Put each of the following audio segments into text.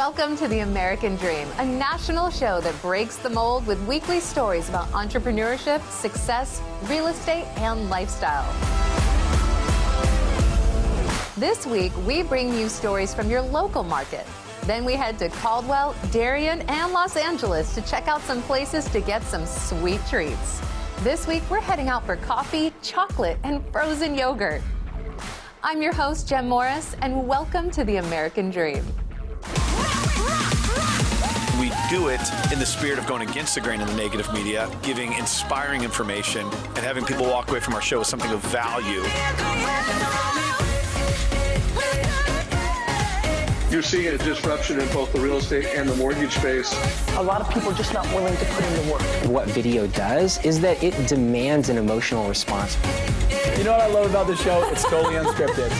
Welcome to The American Dream, a national show that breaks the mold with weekly stories about entrepreneurship, success, real estate, and lifestyle. This week, we bring you stories from your local market. Then we head to Caldwell, Darien, and Los Angeles to check out some places to get some sweet treats. This week, we're heading out for coffee, chocolate, and frozen yogurt. I'm your host, Jem Morris, and welcome to The American Dream. We do it in the spirit of going against the grain of the negative media, giving inspiring information, and having people walk away from our show with something of value. You're seeing a disruption in both the real estate and the mortgage space. A lot of people are just not willing to put in the work. What video does is that it demands an emotional response. You know what I love about the show? It's totally unscripted.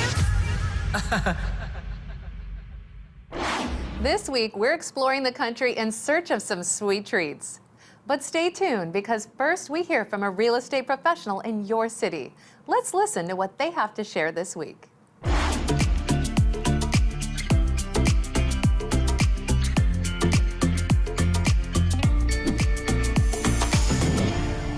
This week, we're exploring the country in search of some sweet treats. But stay tuned, because first we hear from a real estate professional in your city. Let's listen to what they have to share this week.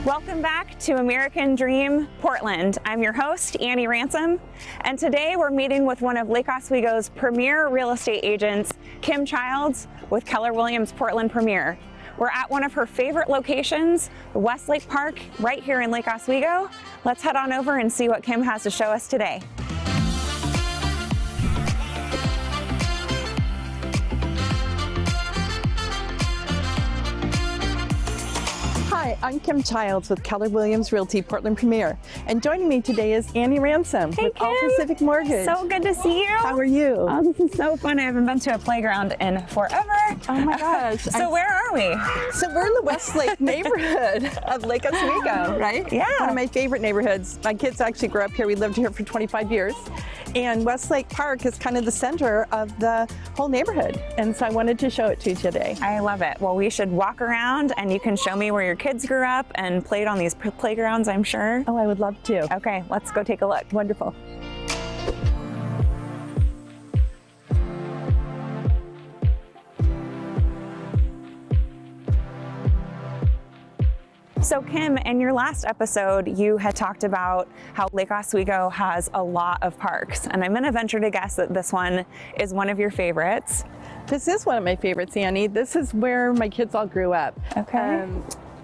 Welcome back to American Dream Portland. I'm your host, Annie Ransom, and today we're meeting with one of Lake Oswego's premier real estate agents, Kim Childs, with Keller Williams Portland Premier. We're at one of her favorite locations, the Westlake Park, right here in Lake Oswego. Let's head on over and see what Kim has to show us today. Hi, I'm Kim Childs with Keller Williams Realty Portland Premier, and joining me today is Annie Ransom with Kim. All Pacific Mortgage. So good to see you. How are you? Oh, this is so fun. I haven't been to a playground in forever. Oh my gosh. So where are we? So we're in the Westlake neighborhood of Lake Oswego, right? Yeah. One of my favorite neighborhoods. My kids actually grew up here. We lived here for 25 years. And Westlake Park is kind of the center of the whole neighborhood. And so I wanted to show it to you today. I love it. Well, we should walk around and you can show me where your kids grew up and played on these playgrounds, I'm sure. Oh, I would love to. Okay, let's go take a look. Wonderful. So Kim, in your last episode, you had talked about how Lake Oswego has a lot of parks, and I'm gonna venture to guess that this one is one of your favorites. This is one of my favorites, Annie. This is where my kids all grew up. Okay.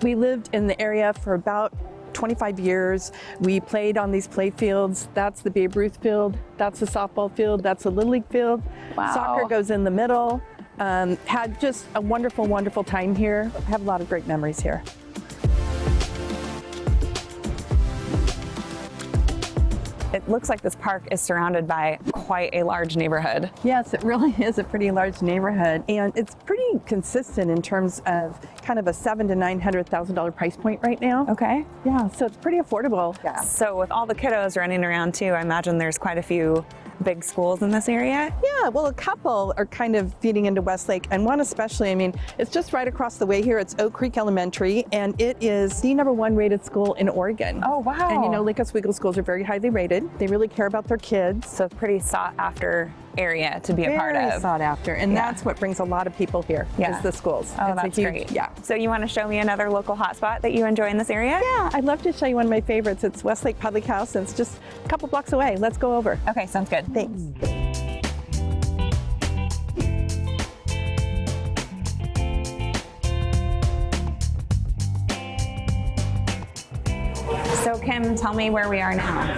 We lived in the area for about 25 years. We played on these play fields. That's the Babe Ruth field. That's the softball field. That's the Little League field. Wow. Soccer goes in the middle. Had just a wonderful, wonderful time here. I have a lot of great memories here. It looks like this park is surrounded by quite a large neighborhood. Yes, it really is a pretty large neighborhood, and it's pretty consistent in terms of kind of a $700,000 to $900,000 price point right now. Okay. Yeah, so it's pretty affordable. Yeah. So with all the kiddos running around too, I imagine there's quite a few big schools in this area? Yeah, well, a couple are kind of feeding into Westlake, and one especially, I mean, it's just right across the way here. It's Oak Creek Elementary, and it is the #1 rated school in Oregon. Oh, wow. And you know, Lake Oswego schools are very highly rated. They really care about their kids. So pretty sought after area to be a part Very of. sought after, and that's what brings a lot of people here, Yeah. is the schools. Oh, It's that's a huge, great. Yeah. So you want to show me another local hotspot that you enjoy in this area? Yeah, I'd love to show you one of my favorites. It's Westlake Public House, and it's just a couple blocks away. Let's go over. Okay, sounds good. Thanks. So Kim, tell me where we are now.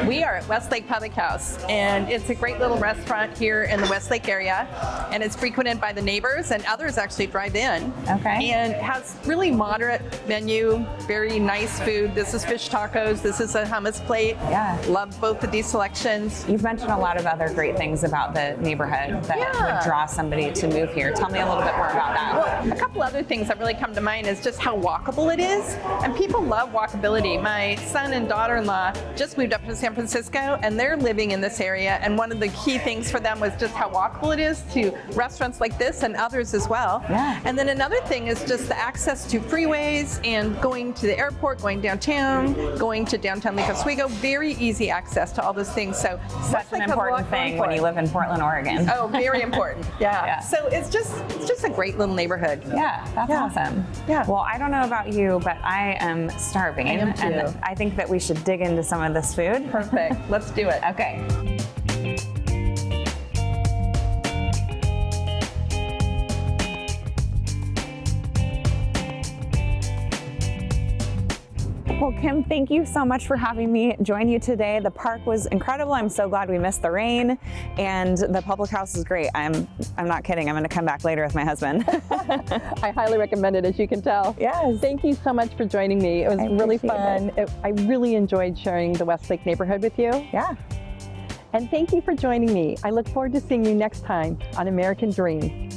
We are at Westlake Public House, and it's a great little restaurant here in the Westlake area, and it's frequented by the neighbors, and others actually drive in. Okay. And has really moderate menu, very nice food. This is fish tacos, this is a hummus plate. Yeah. Love both of these selections. You've mentioned a lot of other great things about the neighborhood that would draw somebody to move here. Tell me a little bit more about that. Well, a couple other things that really come to mind is just how walkable it is, and people love walkability. my son and daughter-in-law just moved up to San Francisco, and they're living in this area. And one of the key things for them was just how walkable it is to restaurants like this and others as well. Yeah. And then another thing is just the access to freeways and going to the airport, going downtown, going to downtown Lake Oswego. Very easy access to all those things. So Such an important thing when you live in Portland, Oregon. Oh, very important. Yeah. Yeah. So it's just a great little neighborhood. Yeah, that's awesome. Yeah. Well, I don't know about you, but I am starving. I am too. And I think that we should dig into some of this food. Perfect. Let's do it. Okay. Well, Kim, thank you so much for having me join you today. The park was incredible. I'm so glad we missed the rain, and the public house is great. I'm not kidding. I'm going to come back later with my husband. I highly recommend it, as you can tell. Yes. Thank you so much for joining me. It was really fun. I really enjoyed sharing the Westlake neighborhood with you. Yeah. And thank you for joining me. I look forward to seeing you next time on American Dream.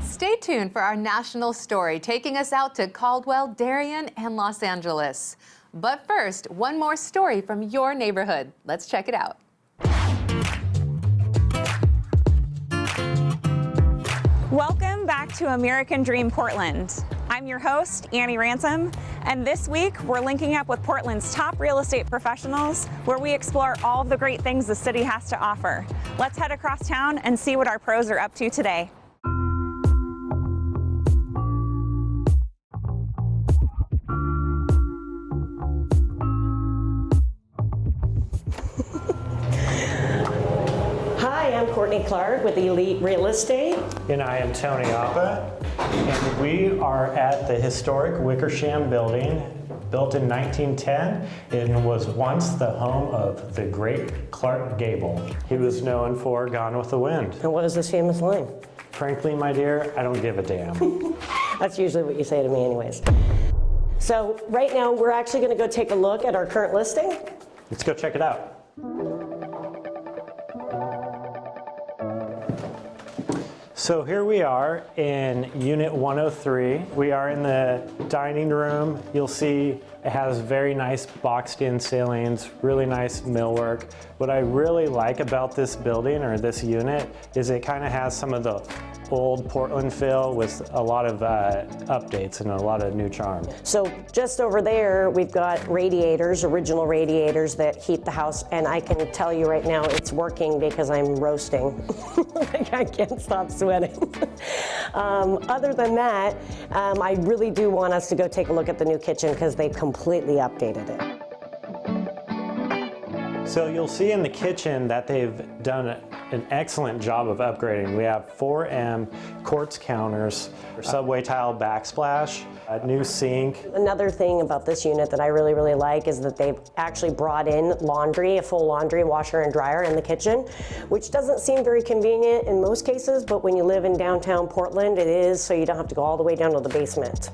Stay tuned for our national story taking us out to Caldwell, Darien, and Los Angeles. But first, one more story from your neighborhood. Let's check it out. Welcome back to American Dream Portland. I'm your host, Annie Ransom, and this week we're linking up with Portland's top real estate professionals where we explore all of the great things the city has to offer. Let's head across town and see what our pros are up to today. Hi, I'm Courtney Clarke with Elite Real Estate. And I am Tony Appa, and we are at the historic Wickersham building, built in 1910, and was once the home of the great Clarke Gable. He was known for Gone with the Wind. And what is this famous line? Frankly, my dear, I don't give a damn. That's usually what you say to me anyways. So right now, we're actually going to go take a look at our current listing. Let's go check it out. So here we are in Unit 103. We are in the dining room. You'll see it has very nice boxed-in ceilings, really nice millwork. What I really like about this building or this unit is it kind of has some of the old Portland feel with a lot of updates and a lot of new charm. So just over there, we've got radiators, original radiators that heat the house, and I can tell you right now it's working because I'm roasting. Like I can't stop sweating. Other than that, I really do want us to go take a look at the new kitchen because they've completely updated it. So you'll see in the kitchen that they've done an excellent job of upgrading. We have 4M quartz counters, subway tile backsplash, a new sink. Another thing about this unit that I really, really like is that they've actually brought in laundry, a full laundry washer and dryer in the kitchen, which doesn't seem very convenient in most cases, but when you live in downtown Portland, it is, so you don't have to go all the way down to the basement.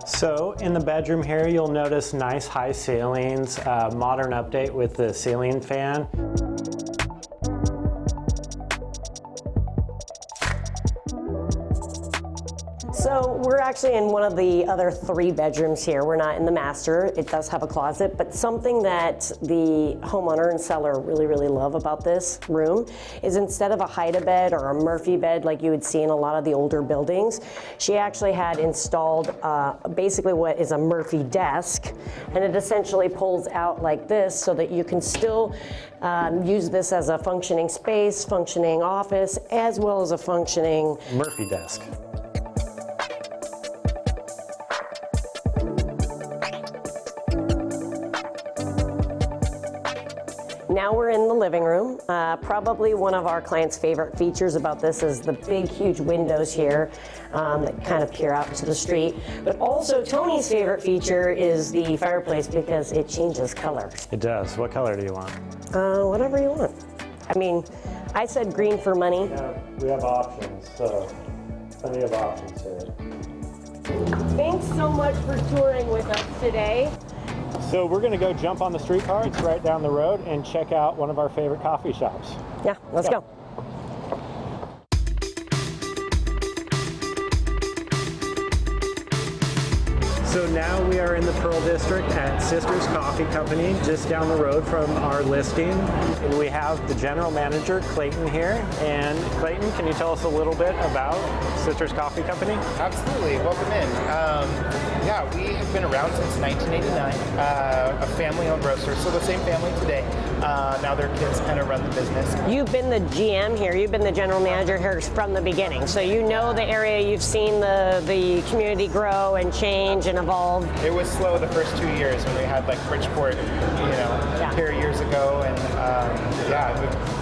So in the bedroom here, you'll notice nice high ceilings, modern update with the ceiling fan. So we're actually in one of the other 3 bedrooms here. We're not in the master. It does have a closet, but something that the homeowner and seller really, really love about this room is instead of a hide-a-bed or a Murphy bed like you would see in a lot of the older buildings, she actually had installed basically what is a Murphy desk, and it essentially pulls out like this so that you can still use this as a functioning space, functioning office, as well as a functioning Murphy desk. Now we're in the living room. Probably one of our clients' favorite features about this is the big, huge windows here that kind of peer out into the street. But also Tony's favorite feature is the fireplace because it changes color. It does. What color do you want? Whatever you want. I mean, I said green for money. Yeah, we have options, so plenty of options here. Thanks so much for touring with us today. So we're going to go jump on the streetcar. It's right down the road and check out one of our favorite coffee shops. Yeah, let's go. So now we are in the Pearl District at Sisters Coffee Company, just down the road from our listing. And we have the general manager, Clayton, here. And Clayton, can you tell us a little bit about Sisters Coffee Company? Absolutely. Welcome in. Yeah, we have been around since 1989, a family-owned roaster, so the same family today. Now their kids kind of run the business. You've been the GM here, you've been the general manager here from the beginning, so you know the area, you've seen the community grow and change and evolve. It was slow the first 2 years when we had like Bridgeport, here years ago, and I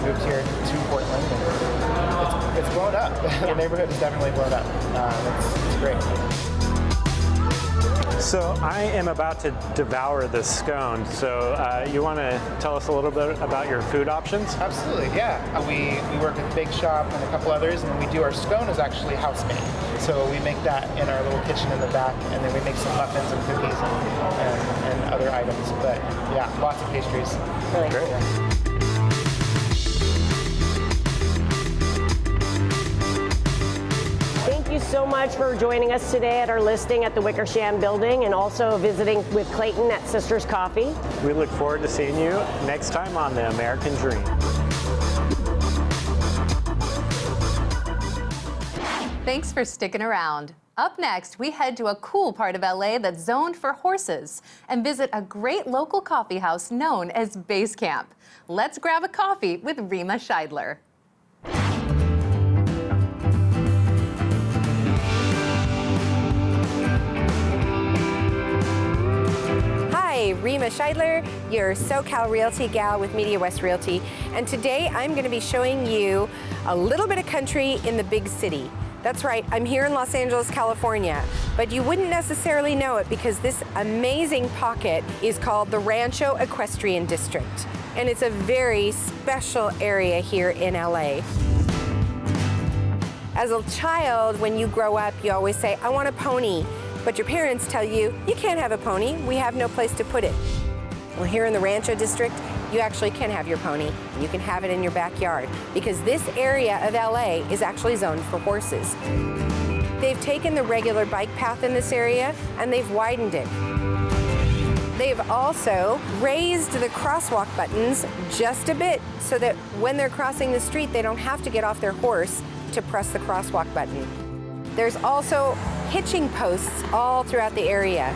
moved here to Portland, and it's blown up. The neighborhood has definitely blown up. It's great. So I am about to devour this scone. So you want to tell us a little bit about your food options? Absolutely, yeah. We work with Bake Shop and a couple others, and then we do our scone is actually house made. So we make that in our little kitchen in the back, and then we make some muffins and cookies and other items. But yeah, lots of pastries. Really great. Yeah. Thank you so much for joining us today at our listing at the Wickersham building and also visiting with Clayton at Sisters Coffee. We look forward to seeing you next time on The American Dream. Thanks for sticking around. Up next, we head to a cool part of LA that's zoned for horses and visit a great local coffee house known as Base Camp. Let's grab a coffee with Rima Scheidler. Hi, Rima Scheidler, your SoCal Realty gal with Media West Realty, and today I'm going to be showing you a little bit of country in the big city. That's right, I'm here in Los Angeles, California, but you wouldn't necessarily know it because this amazing pocket is called the Rancho Equestrian District, and it's a very special area here in LA. As a child, when you grow up, you always say, I want a pony. But your parents tell you, you can't have a pony, we have no place to put it. Well, here in the Rancho District, you actually can have your pony. You can have it in your backyard because this area of LA is actually zoned for horses. They've taken the regular bike path in this area and they've widened it. They've also raised the crosswalk buttons just a bit so that when they're crossing the street, they don't have to get off their horse to press the crosswalk button. There's also hitching posts all throughout the area.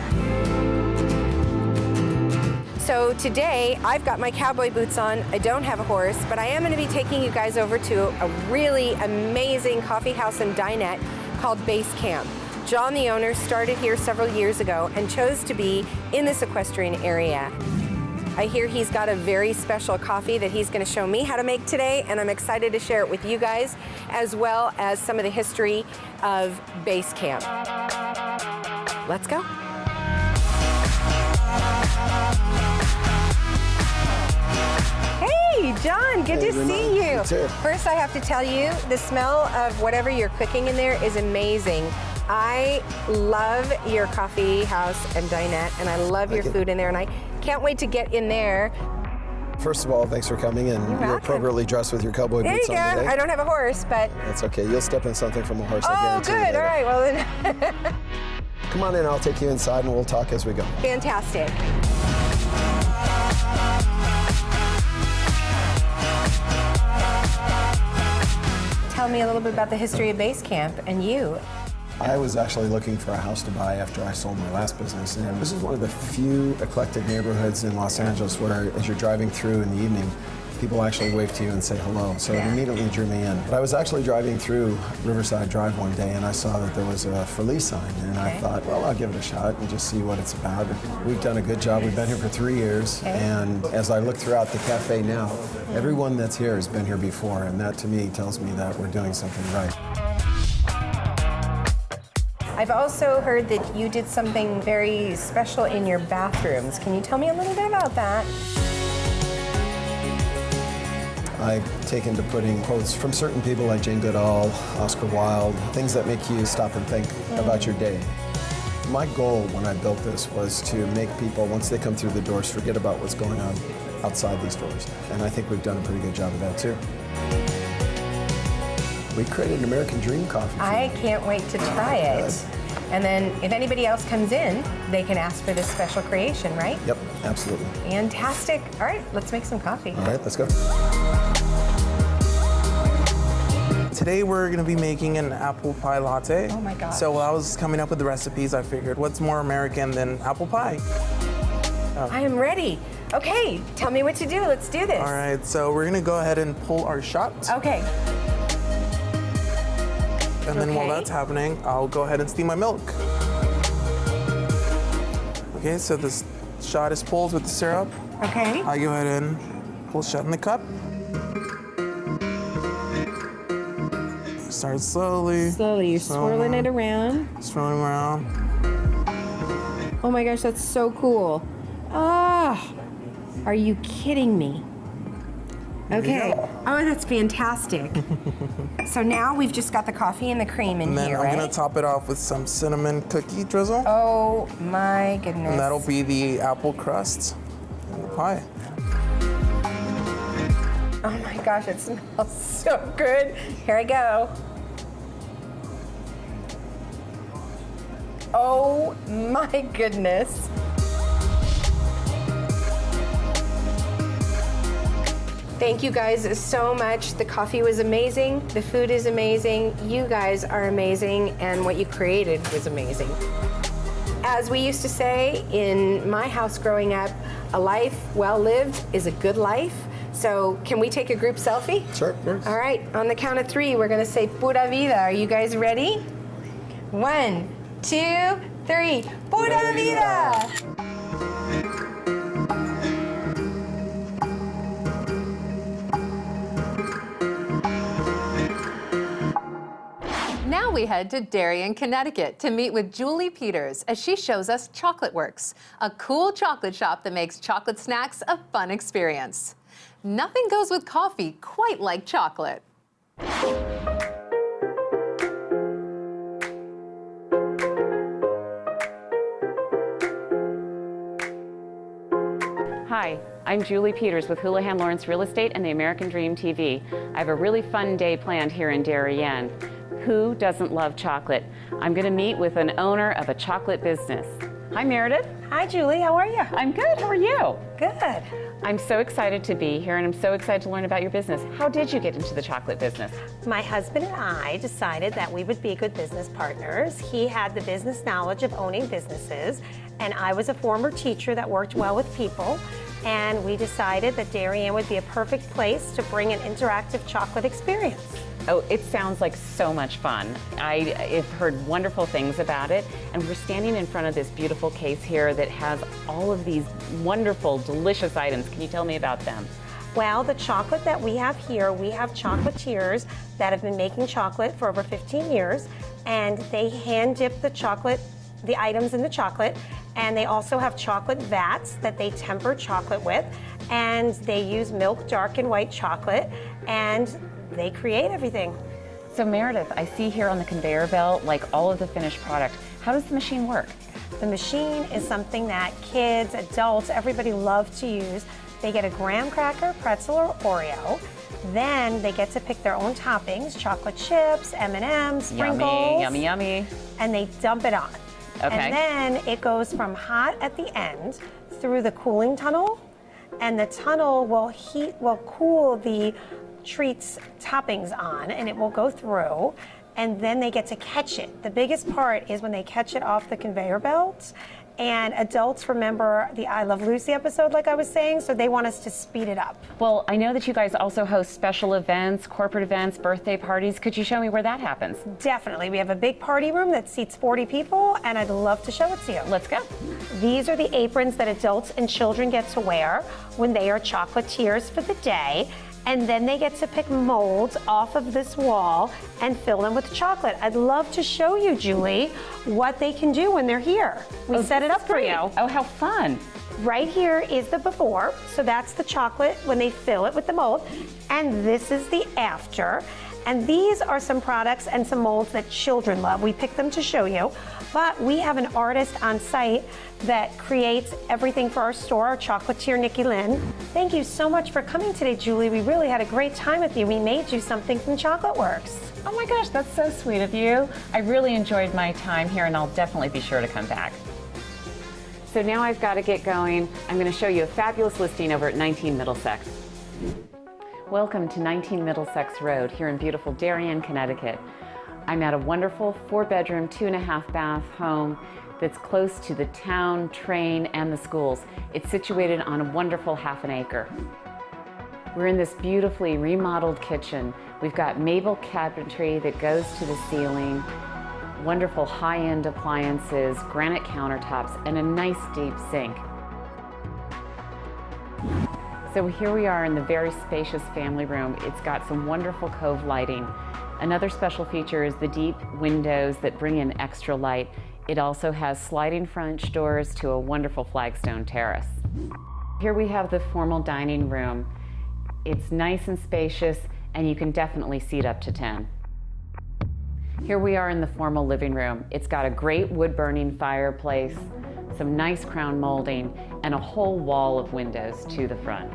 So today, I've got my cowboy boots on. I don't have a horse, but I am going to be taking you guys over to a really amazing coffee house and dinette called Base Camp. John, the owner, started here several years ago and chose to be in this equestrian area. I hear he's got a very special coffee that he's going to show me how to make today, and I'm excited to share it with you guys, as well as some of the history of Base Camp. Let's go. Hey, John, good to see you. First, I have to tell you, the smell of whatever you're cooking in there is amazing. I love your coffee house and dinette, and I love your food in there, and I can't wait to get in there. First of all, thanks for coming, and you're appropriately dressed with your cowboy boots on today. There you go. I don't have a horse, but... That's okay. You'll step in something from a horse, I Oh, guarantee you good. later. All right, well then... Come on in, I'll take you inside, and we'll talk as we go. Fantastic. Tell me a little bit about the history of Base Camp and you. I was actually looking for a house to buy after I sold my last business, and this is one of the few eclectic neighborhoods in Los Angeles where, as you're driving through in the evening, people actually wave to you and say hello, so it immediately drew me in. But I was actually driving through Riverside Drive one day, and I saw that there was a for lease sign, and I thought, well, I'll give it a shot and just see what it's about. We've done a good job. We've been here for 3 years, and as I look throughout the cafe now, everyone that's here has been here before, and that to me tells me that we're doing something right. I've also heard that you did something very special in your bathrooms. Can you tell me a little bit about that? I've taken to putting quotes from certain people like Jane Goodall, Oscar Wilde, things that make you stop and think about your day. My goal when I built this was to make people, once they come through the doors, forget about what's going on outside these doors. And I think we've done a pretty good job of that too. We created an American Dream coffee. I can't wait to try it. And then if anybody else comes in, they can ask for this special creation, right? Yep, absolutely. Fantastic. All right, let's make some coffee. All right, let's go. Today we're going to be making an apple pie latte. Oh my God. So while I was coming up with the recipes, I figured what's more American than apple pie? I am ready. Okay, tell me what to do. Let's do this. All right, so we're going to go ahead and pull our shot. Okay. And then while that's happening, I'll go ahead and steam my milk. Okay, so this shot is pulled with the syrup. Okay. I go ahead and pull shot in the cup. Start slowly. Slowly, you're swirling it around. Swirling around. Oh my gosh, that's so cool. Ah, are you kidding me? Okay. Oh, that's fantastic. So now we've just got the coffee and the cream in And then here, I'm right? gonna top it off with some cinnamon cookie drizzle. Oh my goodness. And that'll be the apple crust and the pie. Oh my gosh, it smells so good. Here I go. Oh my goodness. Thank you guys so much. The coffee was amazing. The food is amazing. You guys are amazing. And what you created was amazing. As we used to say in my house growing up, a life well lived is a good life. So can we take a group selfie? Sure, of course. All right, on the count of 3, we're gonna say pura vida. Are you guys ready? 1, 2, 3. Pura vida! Now we head to Darien, Connecticut to meet with Julie Peters as she shows us Chocolate Works, a cool chocolate shop that makes chocolate snacks a fun experience. Nothing goes with coffee quite like chocolate. Hi, I'm Julie Peters with Houlihan Lawrence Real Estate and the American Dream TV. I have a really fun day planned here in Darien. Who doesn't love chocolate? I'm going to meet with an owner of a chocolate business. Hi, Meredith. Hi, Julie. How are you? I'm good. How are you? Good. I'm so excited to be here, and I'm so excited to learn about your business. How did you get into the chocolate business? My husband and I decided that we would be good business partners. He had the business knowledge of owning businesses, and I was a former teacher that worked well with people. And we decided that Darien would be a perfect place to bring an interactive chocolate experience. Oh, it sounds like so much fun. I've heard wonderful things about it, and we're standing in front of this beautiful case here that has all of these wonderful, delicious items. Can you tell me about them? Well, the chocolate that we have here, we have chocolatiers that have been making chocolate for over 15 years, and they hand dip the items in the chocolate, and they also have chocolate vats that they temper chocolate with, and they use milk, dark and white chocolate, and they create everything. So Meredith, I see here on the conveyor belt, like all of the finished product. How does the machine work? The machine is something that kids, adults, everybody loves to use. They get a graham cracker, pretzel, or Oreo. Then they get to pick their own toppings, chocolate chips, M&Ms, sprinkles. Yummy, yummy, yummy. And they dump it on. Okay. And then it goes from hot at the end through the cooling tunnel, and the tunnel will cool the treats toppings on, and it will go through, and then they get to catch it. The biggest part is when they catch it off the conveyor belt, and adults remember the I Love Lucy episode, like I was saying, so they want us to speed it up. Well, I know that you guys also host special events, corporate events, birthday parties. Could you show me where that happens? Definitely. We have a big party room that seats 40 people, and I'd love to show it to you. Let's go. These are the aprons that adults and children get to wear when they are chocolatiers for the day. And then they get to pick molds off of this wall and fill them with chocolate. I'd love to show you, Julie, what they can do when they're here. We set it up for you. Oh, how fun. Right here is the before, so that's the chocolate when they fill it with the mold, and this is the after. And these are some products and some molds that children love. We picked them to show you, but we have an artist on site that creates everything for our store, our chocolatier, Nikki Lynn. Thank you so much for coming today, Julie. We really had a great time with you. We made you something from Chocolate Works. Oh my gosh, that's so sweet of you. I really enjoyed my time here, and I'll definitely be sure to come back. So now I've got to get going. I'm going to show you a fabulous listing over at 19 Middlesex. Welcome to 19 Middlesex Road here in beautiful Darien, Connecticut. I'm at a wonderful 4-bedroom, 2.5 bath home that's close to the town, train, and the schools. It's situated on a wonderful ½ an acre. We're in this beautifully remodeled kitchen. We've got maple cabinetry that goes to the ceiling, wonderful high-end appliances, granite countertops, and a nice deep sink. So here we are in the very spacious family room. It's got some wonderful cove lighting. Another special feature is the deep windows that bring in extra light. It also has sliding French doors to a wonderful flagstone terrace. Here we have the formal dining room. It's nice and spacious, and you can definitely seat up to 10. Here we are in the formal living room. It's got a great wood-burning fireplace, some nice crown molding, and a whole wall of windows to the front.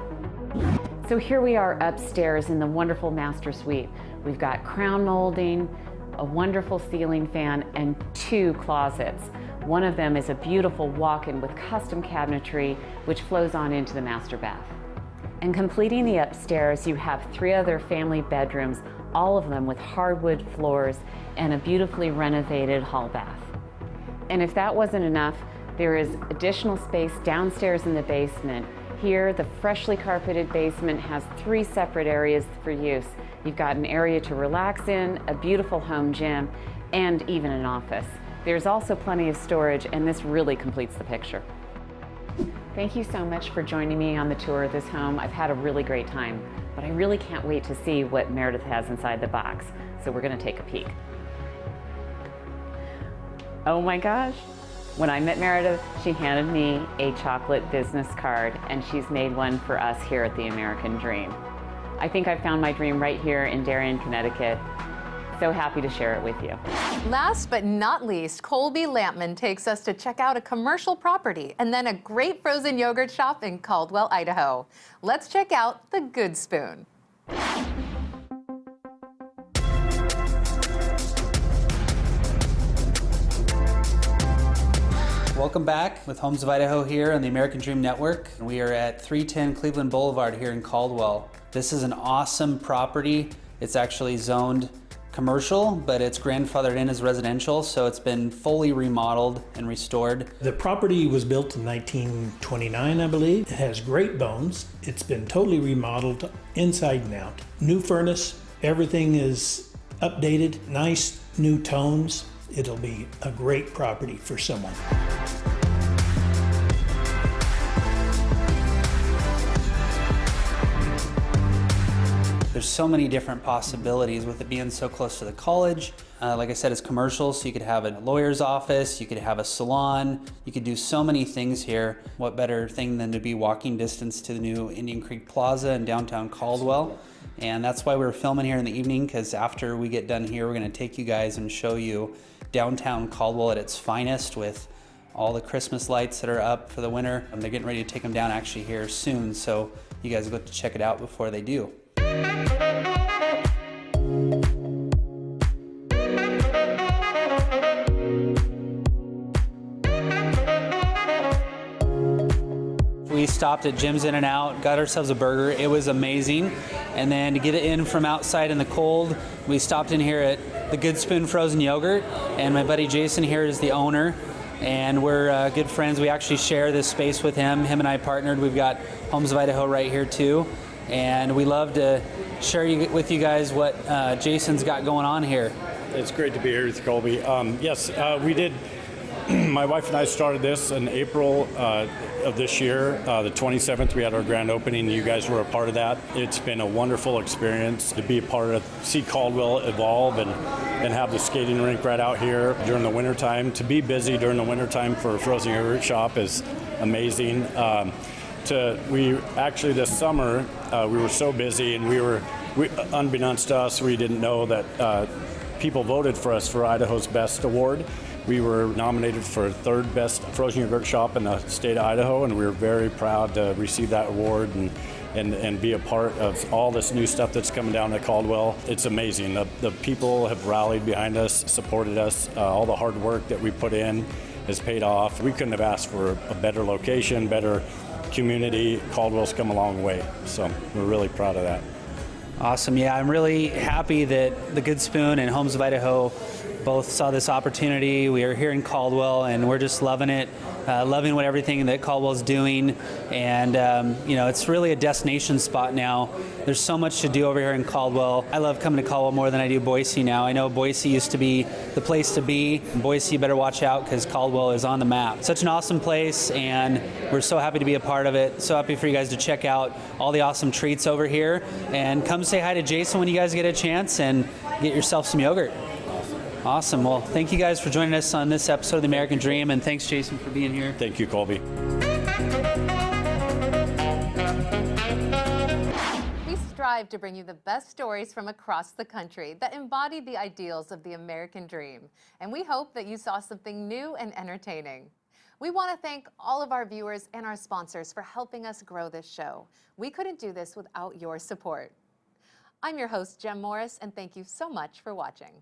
So here we are upstairs in the wonderful master suite. We've got crown molding, a wonderful ceiling fan, and 2 closets. One of them is a beautiful walk-in with custom cabinetry, which flows on into the master bath. And completing the upstairs, you have 3 other family bedrooms, all of them with hardwood floors and a beautifully renovated hall bath. And if that wasn't enough, there is additional space downstairs in the basement. Here, the freshly carpeted basement has 3 separate areas for use. You've got an area to relax in, a beautiful home gym, and even an office. There's also plenty of storage, and this really completes the picture. Thank you so much for joining me on the tour of this home. I've had a really great time, but I really can't wait to see what Meredith has inside the box. So we're gonna take a peek. Oh my gosh. When I met Meredith, she handed me a chocolate business card, and she's made one for us here at the American Dream. I think I found my dream right here in Darien, Connecticut. So happy to share it with you. Last but not least, Colby Lampman takes us to check out a commercial property and then a great frozen yogurt shop in Caldwell, Idaho. Let's check out the Good Spoon. Welcome back with Homes of Idaho here on the American Dream Network. We are at 310 Cleveland Boulevard here in Caldwell. This is an awesome property. It's actually zoned commercial, but it's grandfathered in as residential, so it's been fully remodeled and restored. The property was built in 1929, I believe. It has great bones. It's been totally remodeled inside and out. New furnace, everything is updated, nice new tones. It'll be a great property for someone. There's so many different possibilities with it being so close to the college. Like I said, it's commercial, so you could have a lawyer's office, you could have a salon, you could do so many things here. What better thing than to be walking distance to the new Indian Creek Plaza in downtown Caldwell. And that's why we're filming here in the evening, because after we get done here, we're gonna take you guys and show you downtown Caldwell at its finest with all the Christmas lights that are up for the winter. And they're getting ready to take them down actually here soon, so you guys will get to check it out before they do. We stopped at Jim's In and Out, got ourselves a burger. It was amazing. And then to get it in from outside in the cold, we stopped in here at the Good Spoon Frozen Yogurt. And my buddy Jason here is the owner. And we're good friends. We actually share this space with him. Him and I partnered. We've got Homes of Idaho right here too. And we love to share with you guys what Jason's got going on here. It's great to be here with Colby. Yes, we did. My wife and I started this in April of this year. The 27th, we had our grand opening. You guys were a part of that. It's been a wonderful experience to be a part of, see Caldwell evolve and have the skating rink right out here during the wintertime. To be busy during the wintertime for a frozen yogurt shop is amazing. We actually this summer we were so busy, and unbeknownst to us, we didn't know that people voted for us for Idaho's Best Award. We were nominated for third best frozen yogurt shop in the state of Idaho, and we were very proud to receive that award and be a part of all this new stuff that's coming down at Caldwell. It's amazing. The people have rallied behind us, supported us. All the hard work that we put in has paid off. We couldn't have asked for a better location, better community. Caldwell's come a long way, so we're really proud of that. Awesome. Yeah, I'm really happy that the Good Spoon and Homes of Idaho both saw this opportunity. We are here in Caldwell, and we're just loving it, loving what everything that Caldwell's doing. And, it's really a destination spot now. There's so much to do over here in Caldwell. I love coming to Caldwell more than I do Boise now. I know Boise used to be the place to be. Boise, you better watch out because Caldwell is on the map. Such an awesome place, and we're so happy to be a part of it. So happy for you guys to check out all the awesome treats over here. And come say hi to Jason when you guys get a chance and get yourself some yogurt. Awesome. Well, thank you guys for joining us on this episode of The American Dream, and thanks, Jason, for being here. Thank you, Colby. We strive to bring you the best stories from across the country that embody the ideals of the American dream, and we hope that you saw something new and entertaining. We want to thank all of our viewers and our sponsors for helping us grow this show. We couldn't do this without your support. I'm your host, Jem Morris, and thank you so much for watching.